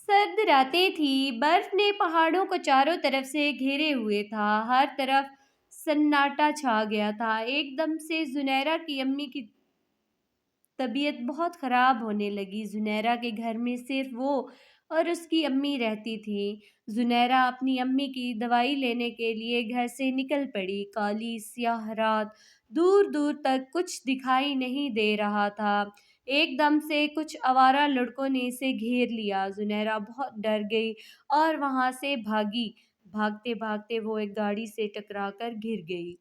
سرد راتیں تھیں، برف نے پہاڑوں کو چاروں طرف سے گھیرے ہوئے تھا، ہر طرف سناٹا چھا گیا تھا۔ ایک دم سے زنیرہ کی امی کی طبیعت بہت خراب ہونے لگی۔ زنیرہ کے گھر میں صرف وہ اور اس کی امی رہتی تھیں۔ زنیرہ اپنی امی کی دوائی لینے کے لیے گھر سے نکل پڑی۔ کالی سیاہ رات، دور دور تک کچھ دکھائی نہیں دے رہا تھا۔ ایک دم سے کچھ آوارہ لڑکوں نے اسے گھیر لیا۔ زنیرہ بہت ڈر گئی اور وہاں سے بھاگی۔ بھاگتے بھاگتے وہ ایک گاڑی سے ٹکرا کر گر گئی،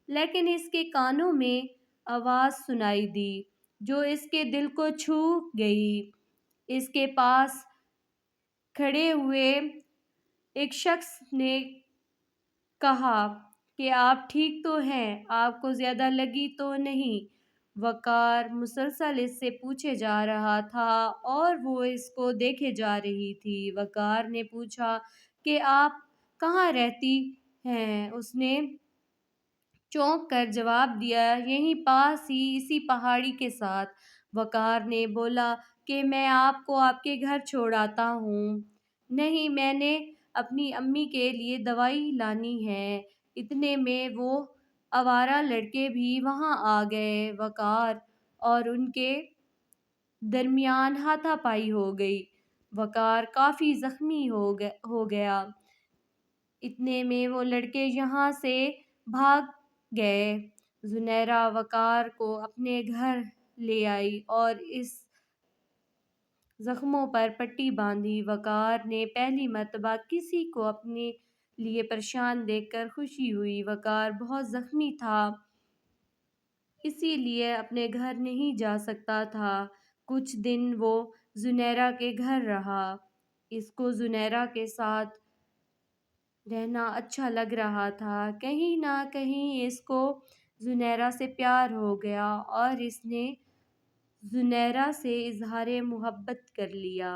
لیکن اس کے کانوں میں آواز سنائی دی جو اس کے دل کو چھو گئی۔ اس کے پاس کھڑے ہوئے ایک شخص نے کہا کہ آپ ٹھیک تو ہیں؟ آپ کو زیادہ لگی تو نہیں؟ وقار مسلسل اس سے پوچھے جا رہا تھا اور وہ اس کو دیکھے جا رہی تھی۔ وقار نے پوچھا کہ آپ کہاں رہتی ہیں؟ اس نے چونک کر جواب دیا، یہیں پاس ہی، اسی پہاڑی کے ساتھ۔ وقار نے بولا کہ میں آپ کو آپ کے گھر چھوڑ آتا ہوں۔ نہیں، میں نے اپنی امی کے لیے دوائی لانی ہے۔ اتنے میں وہ آوارہ لڑکے بھی وہاں آ گئے۔ وقار اور ان کے درمیان ہاتھا پائی ہو گئی۔ وقار کافی زخمی ہو گیا۔ اتنے میں وہ لڑکے یہاں سے بھاگ گئے۔ زنیرہ وقار کو اپنے گھر لے آئی اور اس زخموں پر پٹی باندھی۔ وقار نے پہلی مرتبہ کسی کو اپنے لیے پریشان دیکھ کر خوشی ہوئی۔ وقار بہت زخمی تھا، اسی لیے اپنے گھر نہیں جا سکتا تھا۔ کچھ دن وہ زنیرہ کے گھر رہا۔ اس کو زنیرہ کے ساتھ رہنا اچھا لگ رہا تھا۔ کہیں نہ کہیں اس کو زنیرہ سے پیار ہو گیا اور اس نے زنیرہ سے اظہار محبت کر لیا۔